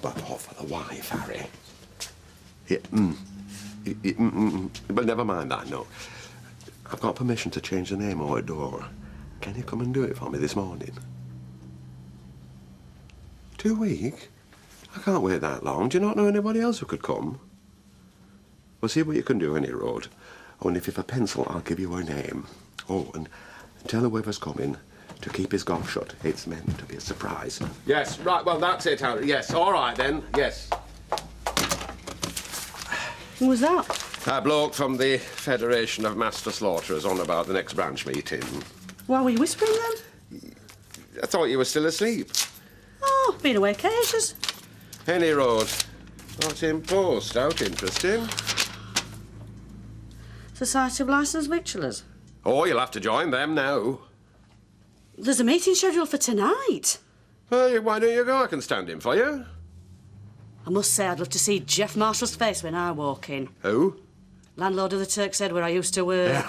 but not for the wife, Harry. Yeah, but never mind that, no. I've got permission to change the name on the door. Can you come and do it for me this morning? 2 weeks? I can't wait that long. Do you not know anybody else who could come? Well, see what you can do, any road. Oh, and if you've a pencil, I'll give you her name. Oh, and tell whoever's coming to keep his gob shut. It's meant to be a surprise. Yes, right, well, that's it, Harry. Yes, all right, then, yes. Who was that? A bloke from the Federation of Master Slaughterers on about the next branch meeting. Why were you whispering then? I thought you were still asleep. Oh, been away cages. Any road. Not in post. Out interesting. Society of Licensed Victuallers. Oh, you'll have to join them now. There's a meeting scheduled for tonight. Well, why don't you go? I can stand in for you. I must say I'd love to see Jeff Marshall's face when I walk in. Who? Landlord of the Turk's Head where I used to work.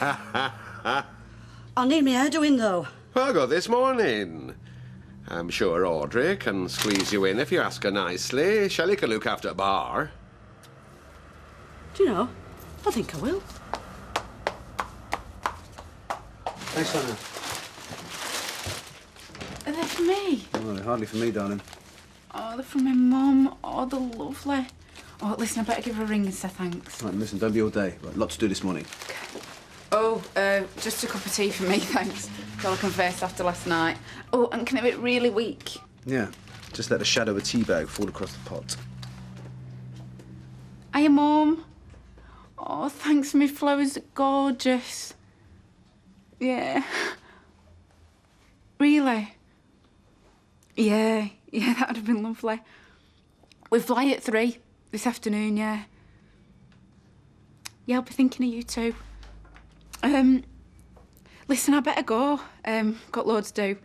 I'll need my hair doing, though. Well, I got this morning. I'm sure Audrey can squeeze you in if you ask her nicely. Shelley can look after a bar. Do you know, I think I will. Thanks, Anna. Are they for me? Well, they're hardly for me, darling. Oh, they're from my mum. Oh, they're lovely. Oh, listen, I better give her a ring and say thanks. Right, listen, don't be all day. Right, lot to do this morning. Oh, just a cup of tea for me, thanks. That's all I can face after last night. Oh, and can it be really weak? Yeah, just let the shadow of a tea bag fall across the pot. Hiya, Mum. Oh, thanks, my flowers are gorgeous. Yeah. Really? Yeah, that would have been lovely. We fly at 3 this afternoon, yeah. Yeah, I'll be thinking of you too. Listen, I better go. Got loads to do.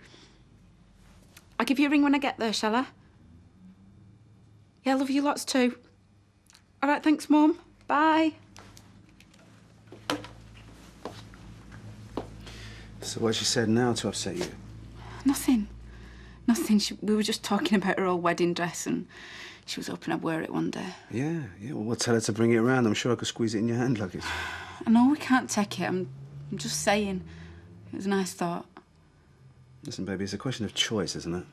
I'll give you a ring when I get there, shall I? Yeah, I love you lots too. All right, thanks, Mum. Bye. So what's she said now to upset you? Nothing. Nothing. We were just talking about her old wedding dress and she was hoping I'd wear it one day. Yeah, well, we'll tell her to bring it around. I'm sure I could squeeze it in your hand luggage. I know we can't take it. I'm just saying. It was a nice thought. Listen, baby, it's a question of choice, isn't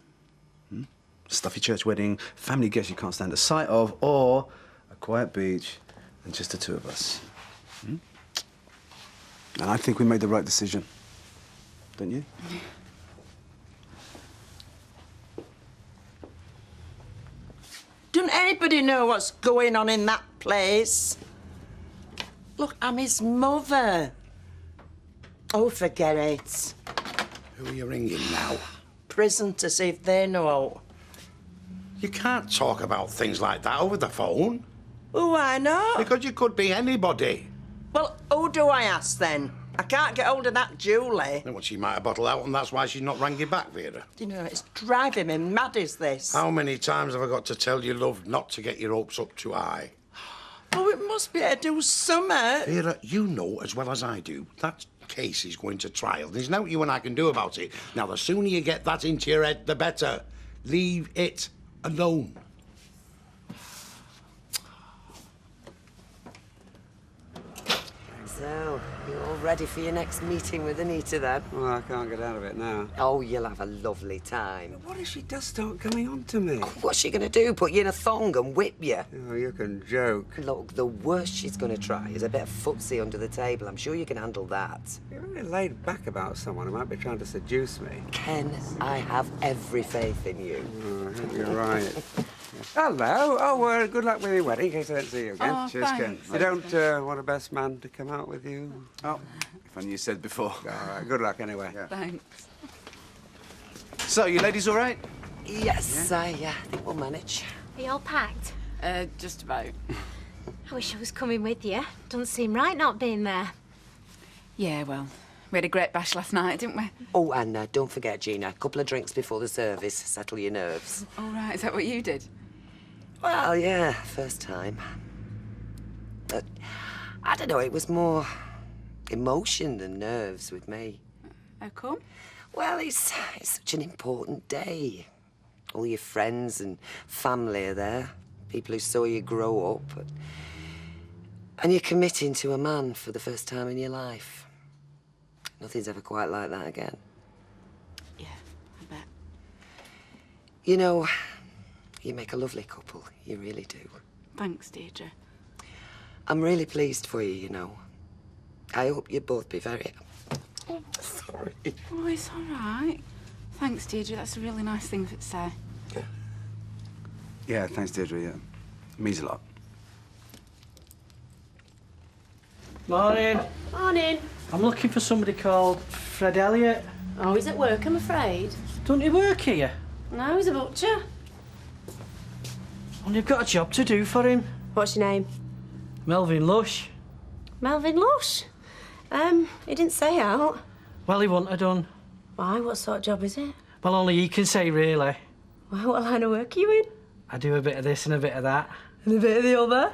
it? Stuffy church wedding, family guests you can't stand the sight of, or a quiet beach and just the two of us. And I think we made the right decision. Don't you? Yeah. Doesn't anybody know what's going on in that place? Look, I'm his mother. Oh, forget it. Who are you ringing now? Prison to see if they know. You can't talk about things like that over the phone. Oh, why not? Because you could be anybody. Well, who do I ask then? I can't get hold of that Julie. Well, she might have bottled out and that's why she's not rang you back, Vera. You know, it's driving me mad, is this? How many times have I got to tell you, love, not to get your hopes up too high? Oh, it must be able to do summer. Vera, you know as well as I do that case is going to trial. There's nothing you and I can do about it. Now, the sooner you get that into your head, the better. Leave it alone. So, you're all ready for your next meeting with Anita, then? Well, I can't get out of it now. Oh, you'll have a lovely time. What if she does start coming on to me? What's she going to do? Put you in a thong and whip you? Oh, you can joke. Look, the worst she's going to try is a bit of footsie under the table. I'm sure you can handle that. You're really laid back about someone who might be trying to seduce me. Ken, I have every faith in you. Oh, I think you're right. Hello. Oh, good luck with your wedding, in case I don't see you again. Oh, Cheers, Ken. thanks. You don't want a best man to come out with you? Oh, if only you said before. All right, good luck anyway. Yeah. Thanks. So, you ladies all right? Yes, I think we'll manage. Are you all packed? Just about. I wish I was coming with you. Doesn't seem right not being there. Yeah, well, we had a great bash last night, didn't we? Oh, and don't forget, Gina, a couple of drinks before the service. Settle your nerves. All right, is that what you did? Well, yeah, first time. But, I don't know, it was more emotion than nerves with me. How come? Well, it's such an important day. All your friends and family are there. People who saw you grow up. And you're committing to a man for the first time in your life. Nothing's ever quite like that again. Yeah, I bet. You know, you make a lovely couple. You really do. Thanks, Deirdre. I'm really pleased for you, you know. I hope you both be very... Oh, sorry. Oh, it's all right. Thanks, Deirdre. That's a really nice thing to say. Yeah, thanks, Deirdre, yeah. It means a lot. Morning. Morning. I'm looking for somebody called Fred Elliott. Oh, he's at work, I'm afraid. Don't he work here? No, he's a butcher. Well, you've got a job to do for him. What's your name? Melvin Lush. Melvin Lush. He didn't say out. Well, he wouldn't have done. Why? What sort of job is it? Well, only he can say, really. Well, what line of work are you in? I do a bit of this and a bit of that. And a bit of the other?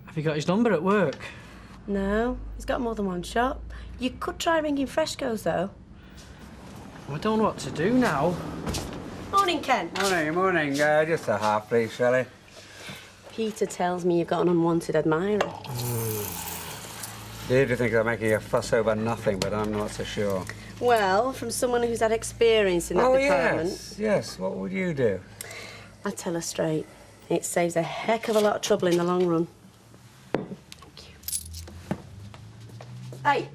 Have you got his number at work? No, he's got more than one shop. You could try ringing Fresco's, though. I don't know what to do now. Morning, Ken. Morning. Just a half, please, Shelley. Peter tells me you've got an unwanted admirer. Deirdre thinks I'm making a fuss over nothing, but I'm not so sure. Well, from someone who's had experience in that department... Yes. What would you do? I tell her straight. It saves a heck of a lot of trouble in the long run. Hey,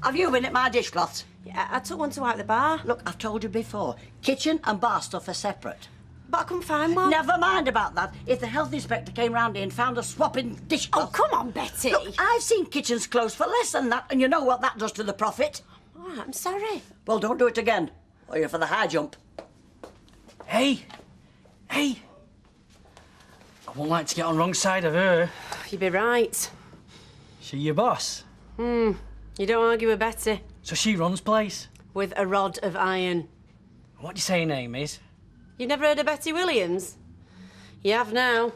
have you been at my dishcloths? Yeah, I took one to wipe the bar. Look, I've told you before, kitchen and bar stuff are separate. But I couldn't find one. Never mind about that. If the health inspector came round here and found us swapping dishcloths... Oh, come on, Betty. Look, I've seen kitchens closed for less than that, and you know what that does to the profit. All right, I'm sorry. Well, don't do it again, or you're for the high jump. Hey! I won't like to get on wrong side of her. You'd be right. She your boss? You don't argue with Betty. So she runs place? With a rod of iron. What do you say her name is? You've never heard of Betty Williams? You have now.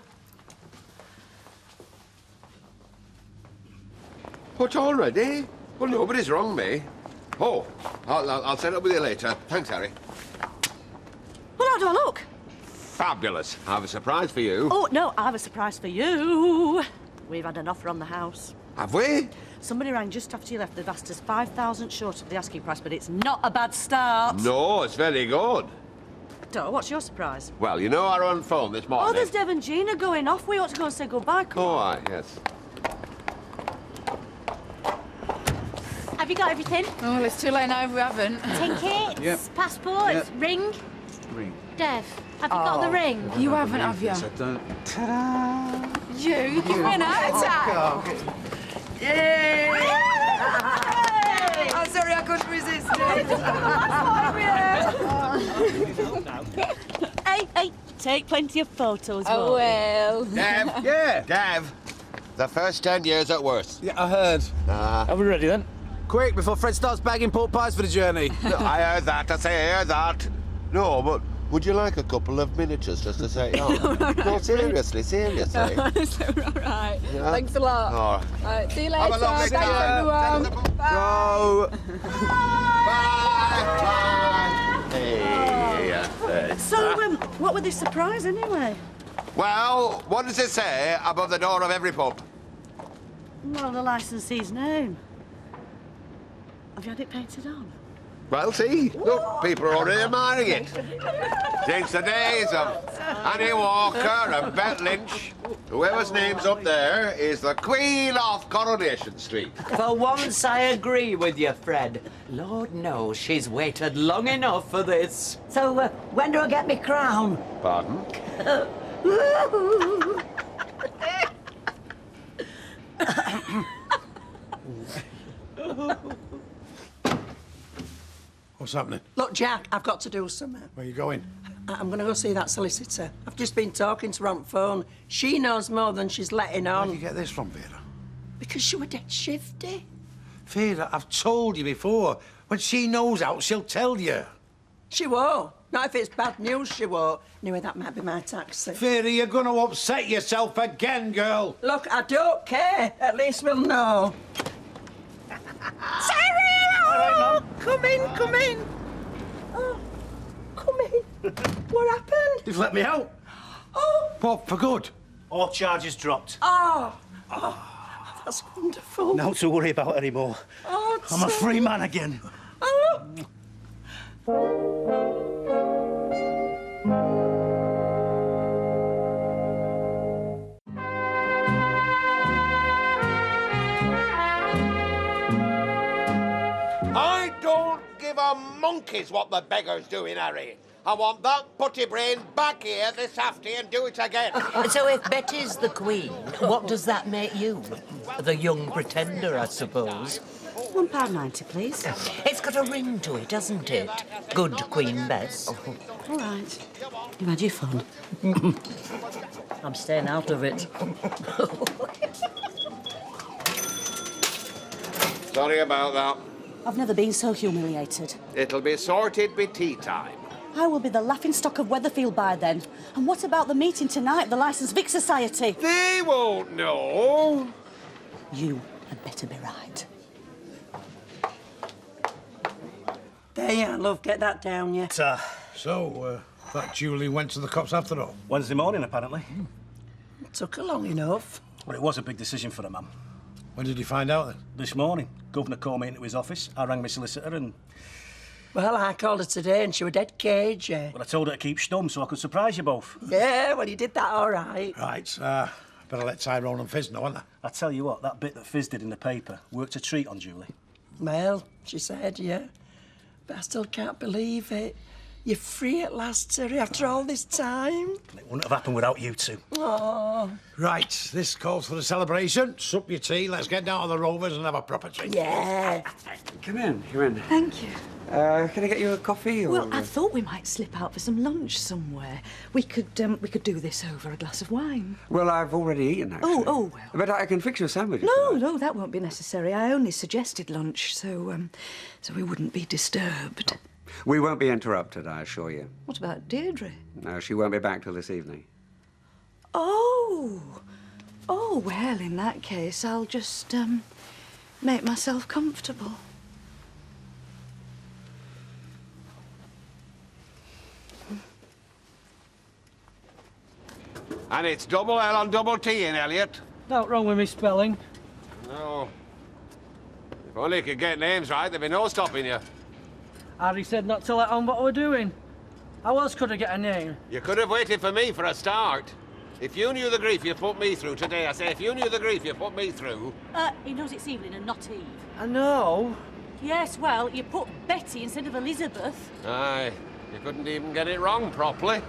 What, already? Well, nobody's wrong me. Oh, I'll set up with you later. Thanks, Harry. Well, how do I look? Fabulous. I have a surprise for you. Oh, no, I have a surprise for you. We've had an offer on the house. Have we? Somebody rang just after you left. They've asked us 5,000 short of the asking price, but it's not a bad start. No, it's very good. Doe, what's your surprise? Well, you know I were on phone this morning. Oh, there's Dev and Gina going off. We ought to go and say goodbye. Come Oh, on. aye, yes. Have you got everything? Oh, well, it's too late now if we haven't. Tickets, Yep. passports, Yep. ring. Ring. Dev, have you got the ring? You haven't, have you? Yes, I don't. Ta-da! You give me an heart attack. Yay! I'm sorry, I couldn't resist it. Hey, take plenty of photos. I won't you? will. Dev. Yeah. Dev. The first 10 years at worst. Yeah, I heard. Are we ready then? Quick, before Fred starts bagging pork pies for the journey. I heard that. I heard that. No, but would you like a couple of miniatures just to say it on? No, seriously. So we're all right. Yeah. Thanks a lot. All right. All right, see you later. Have a lovely Thanks, time. everyone. Go! Bye. Hey. So, what was this surprise anyway? Well, what does it say above the door of every pub? Well, the licensee's name. Have you had it painted on? Well, see, look, people are already admiring it. Since the days of Annie Walker and Bet Lynch, whoever's name's up there is the Queen of Coronation Street. For once, I agree with you, Fred. Lord knows she's waited long enough for this. So, when do I get me crown? Pardon? What's happening? Look, Jack, I've got to do something. Where are you going? I'm going to go see that solicitor. I've just been talking to her on the phone. She knows more than she's letting Where on. did you get this from, Vera? Because she were dead shifty. Vera, I've told you before. When she knows out, she'll tell you. She won't. Not if it's bad news, she won't. Anyway, that might be my taxi. Vera, you're going to upset yourself again, girl. Look, I don't care. At least we'll know. Cyril! Come in, come in. Oh, come in. What happened? You've let me out. Oh! What, for good? All charges dropped. Oh! That's wonderful. No to worry about anymore. Oh, I'm a free man again. Oh! I don't give a monkey's what the beggar's doing, Harry. I want that putty brain back here this afternoon and do it again. So if Betty's the queen, what does that make you? The young pretender, I suppose. £1.90, please. It's got a ring to it, hasn't it? Good Queen Bess. Oh, all right. You've had your fun. I'm staying out of it. Sorry about that. I've never been so humiliated. It'll be sorted by tea time. I will be the laughingstock of Weatherfield by then. And what about the meeting tonight at the Licensed Vic Society? They won't know. You had better be right. There you are, love. Get that down, yeah. So, that Julie went to the cops after all? Wednesday morning, apparently. Took her long enough. Well, it was a big decision for a man. When did you find out then? This morning. Governor called me into his office. I rang my solicitor and... Well, I called her today and she was dead cagey. Well, I told her to keep stum so I could surprise you both. Yeah, well, you did that all right. Right, better let Tyrone and Fizz know, haven't I tell you what, that bit that Fizz did in the paper worked a treat on Julie. Well, she said, yeah. But I still can't believe it. You're free at last, Terry, after all this time. It wouldn't have happened without you two. Oh. Right, this calls for a celebration. Sup your tea, let's get down to the Rovers and have a proper treat. Yeah. Come in, come in. Thank you. Can I get you a coffee? Or... Well, I thought we might slip out for some lunch somewhere. We could do this over a glass of wine. Well, I've already eaten, actually. Oh, well. But I can fix you a sandwich. No, that won't be necessary. I only suggested lunch, so we wouldn't be disturbed. We won't be interrupted, I assure you. What about Deirdre? No, she won't be back till this evening. Oh, well, in that case, I'll just make myself comfortable. And it's double L on double T in, Elliot. Not wrong with me spelling. No. If only you could get names right, there'd be no stopping you. Harry said not to let on what we're doing. How else could I get a name? You could have waited for me for a start. If you knew the grief you put me through today, I say, if you knew the grief you put me through... He knows it's Evelyn and not Eve. I know. Yes, well, you put Betty instead of Elizabeth. Aye, you couldn't even get it wrong properly.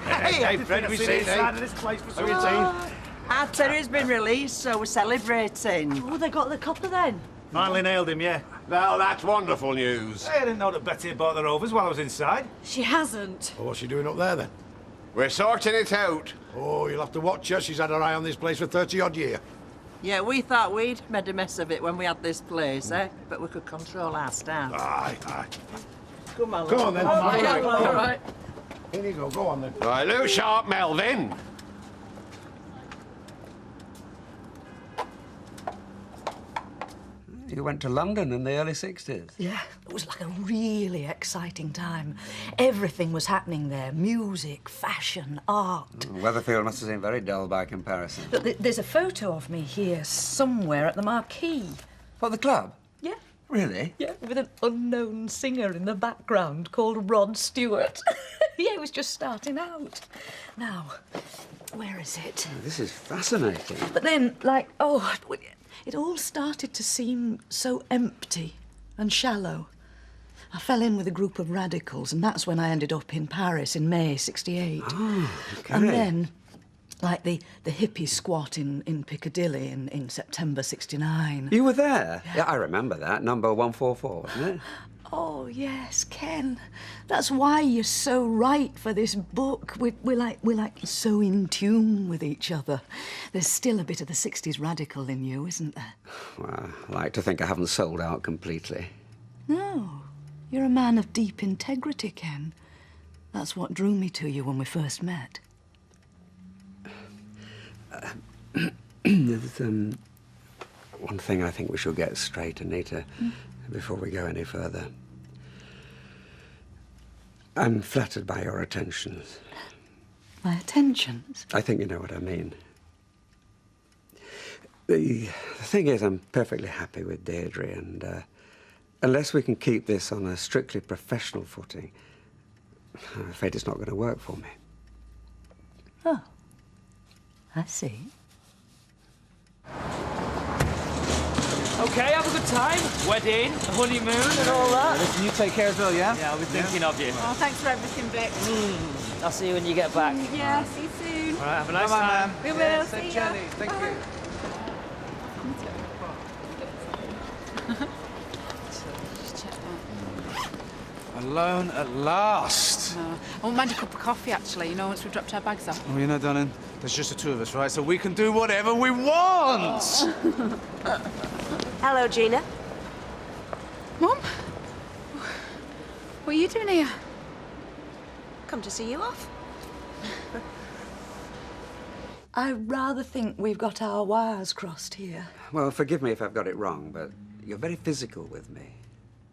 Hey, Fred, we see inside of this place for some tea. Our Terry's been released, so we're celebrating. Oh, they got the copper then? Finally nailed him, yeah. Now, that's wonderful news. Hey, I didn't know that Betty had bought the Rovers while I was inside. She hasn't. Well, what's she doing up there, then? We're sorting it out. Oh, you'll have to watch her. She's had her eye on this place for 30-odd years. Yeah, we thought we'd made a mess of it when we had this place, eh? But we could control our staff. Aye, aye. Come on, Come on, then. Oh, yeah, all right. Here you go on, then. Right, look sharp, Melvin. You went to London in the early 60s? Yeah, it was like a really exciting time. Everything was happening there. Music, fashion, art. Weatherfield must have seemed very dull by comparison. But there's a photo of me here somewhere at the Marquee. What, the club? Yeah. Really? Yeah, with an unknown singer in the background called Rod Stewart. Yeah, he was just starting out. Now, where is it? Oh, this is fascinating. But then, it all started to seem so empty and shallow. I fell in with a group of radicals, and that's when I ended up in Paris in May '68. Oh, OK. And then, like the hippie squat in Piccadilly in September '69. You were there? Yeah, I remember that. Number 144, wasn't it? Oh, yes, Ken. That's why you're so right for this book. We're like so in tune with each other. There's still a bit of the 60s radical in you, isn't there? Well, I like to think I haven't sold out completely. No. You're a man of deep integrity, Ken. That's what drew me to you when we first met. There's one thing I think we should get straight, Anita, before we go any further. I'm flattered by your attentions. My attentions? I think you know what I mean. The thing is, I'm perfectly happy with Deirdre, and unless we can keep this on a strictly professional footing, I'm afraid it's not going to work for me. Oh, I see. Okay, have a good time. Wedding, honeymoon, and all that. Listen, you take care as well, yeah? Yeah, I'll be thinking of you. Oh, thanks for everything, Vic. I'll see you when you get back. Yeah, see you soon. All right, have a nice Bye-bye, time. ma'am. We will. Yeah, See safe ya. journey. Thank you. Alone at last. No, I won't mind a cup of coffee, actually, you know, once we've dropped our bags off. Well, you know, darling, there's just the two of us, right? So we can do whatever we want! Hello, Gina. Mum? What are you doing here? Come to see you off. I rather think we've got our wires crossed here. Well, forgive me if I've got it wrong, but you're very physical with me.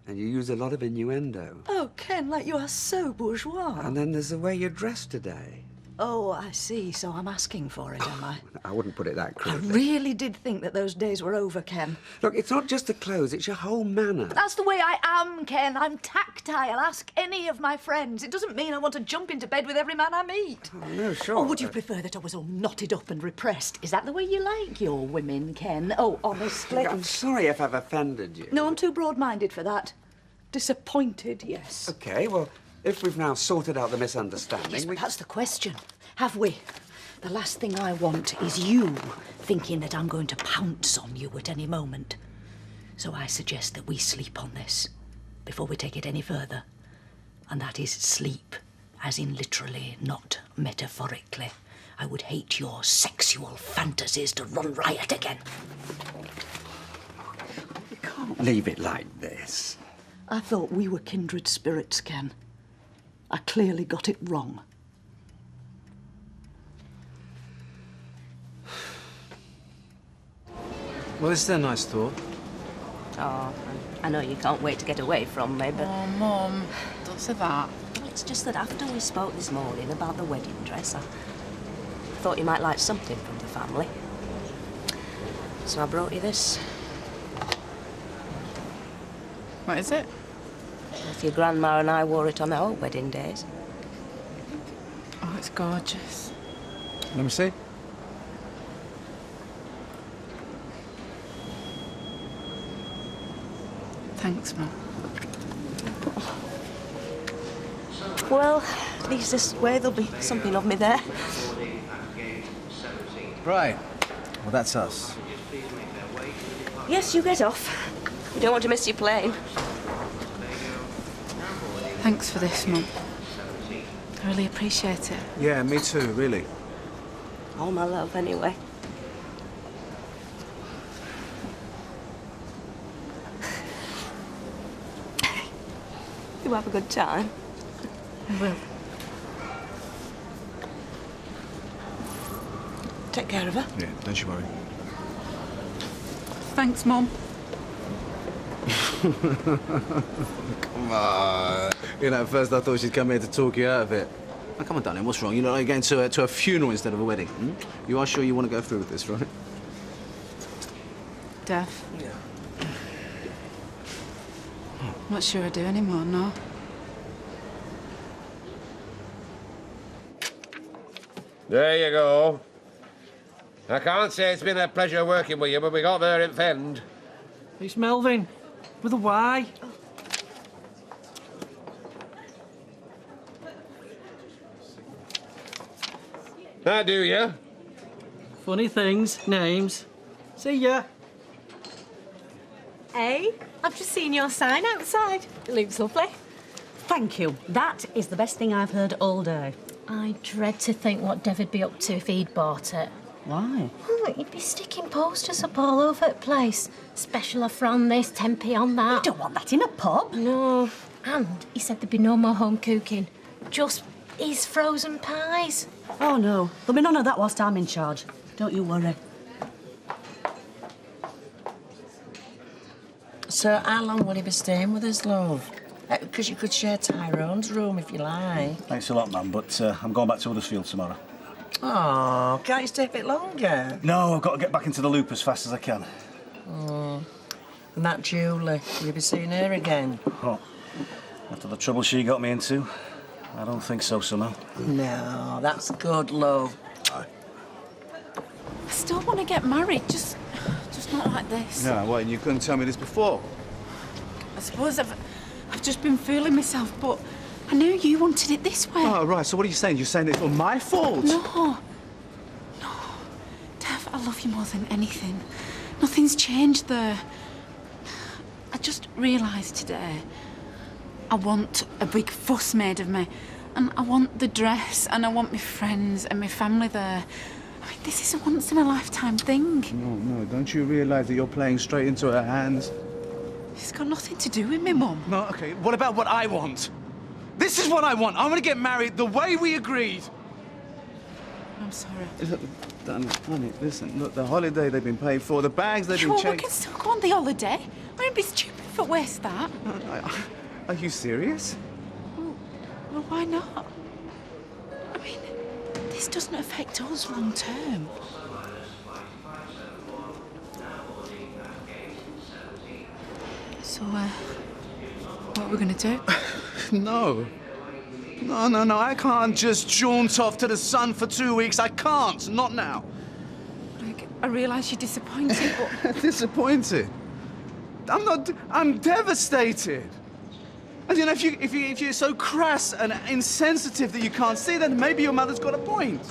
And you use a lot of innuendo. Oh, Ken, like you are so bourgeois. And then there's the way you're dressed today. Oh, I see. So I'm asking for it, am I? I wouldn't put it that I crudely. really did think that those days were over, Ken. Look, it's not just the clothes, it's your whole manner. But that's the way I am, Ken. I'm tactile. Ask any of my friends. It doesn't mean I want to jump into bed with every man I meet. Oh, no, sure. Or would you prefer that I was all knotted up and repressed? Is that the way you like your women, Ken? Oh, honestly. I'm sorry if I've offended you. No, I'm too broad-minded for that. Disappointed, yes. OK, well, if we've now sorted out the misunderstanding... Yes, but that's the question. Have we? The last thing I want is you thinking that I'm going to pounce on you at any moment. So I suggest that we sleep on this before we take it any further. And that is sleep, as in literally, not metaphorically. I would hate your sexual fantasies to run riot again. We can't leave it like this. I thought we were kindred spirits, Ken. I clearly got it wrong. Well, it's a nice thought. Oh, I know you can't wait to get away from me, but... Oh, Mum, don't say that. Well, it's just that after we spoke this morning about the wedding dress, I thought you might like something from the family. So I brought you this. What is it? If your grandma and I wore it on our wedding days. Oh, it's gorgeous. Let me see. Thanks, Mum. Well, at least this way there'll be something of me there. Right. Well, that's us. Yes, you get off. You don't want to miss your plane. Thanks for this, Mum. I really appreciate it. Yeah, me too, really. All my love, anyway. You have a good time. I will. Take care of her. Yeah, don't you worry. Thanks, Mum. Come on. You know, at first I thought she'd come here to talk you out of it. Oh, come on, darling, what's wrong? You look like you're going to a funeral instead of a wedding. Hmm? You are sure you want to go through with this, right? Dev. Yeah. I'm not sure I do anymore, no. There you go. I can't say it's been a pleasure working with you, but we got there in the end. It's Melvin, with a Y. That do you? Funny things, names. See ya. Hey, I've just seen your sign outside. It looks lovely. Thank you. That is the best thing I've heard all day. I dread to think what Dev would be up to if he'd bought it. Why? Oh, he'd be sticking posters up all over the place. Special offer on this, 10p on that. You don't want that in a pub. No. And he said there'd be no more home cooking. Just his frozen pies. Oh, no. There'll be none of that whilst I'm in charge. Don't you worry. So how long will he be staying with us, love? Because you could share Tyrone's room if you like. Thanks a lot, Mum, but I'm going back to Huddersfield tomorrow. Oh, can't you stay a bit longer? No, I've got to get back into the loop as fast as I can. And that Julie, will you be seeing her again? Oh, after the trouble she got me into, I don't think so, Summer. No, that's good, love. I still want to get married, just not like this. No, why? You couldn't tell me this before? I suppose I've just been fooling myself, but I knew you wanted it this way. Oh, right, so what are you saying? You're saying it's all my fault? No. Dev, I love you more than anything. Nothing's changed there. I just realised today I want a big fuss made of me. And I want the dress, and I want my friends and my family there. I mean, this is a once-in-a-lifetime thing. No, don't you realise that you're playing straight into her hands? It's got nothing to do with me, Mum. No, OK, what about what I want? This is what I want. I want to get married the way we agreed. I'm sorry. Look, honey, listen, look, the holiday they've been paid for, the bags they've been Sure, we changed. can still go on the holiday. I wouldn't be stupid if I waste that. Are you serious? Well, why not? I mean, this doesn't affect us long term. So, what are we going to do? No, I can't just jaunt off to the sun for 2 weeks. I can't, not now. I realise you're disappointed, but... Disappointed? I'm not, I'm devastated. And you know, if you're so crass and insensitive that you can't see, then maybe your mother's got a point.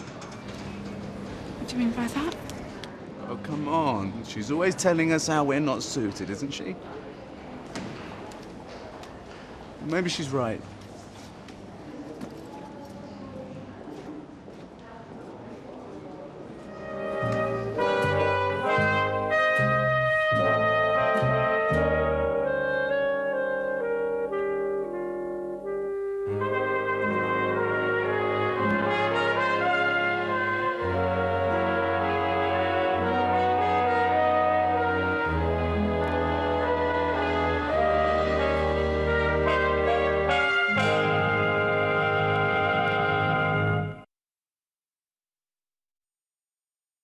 What do you mean by that? Oh, come on. She's always telling us how we're not suited, isn't she? Maybe she's right.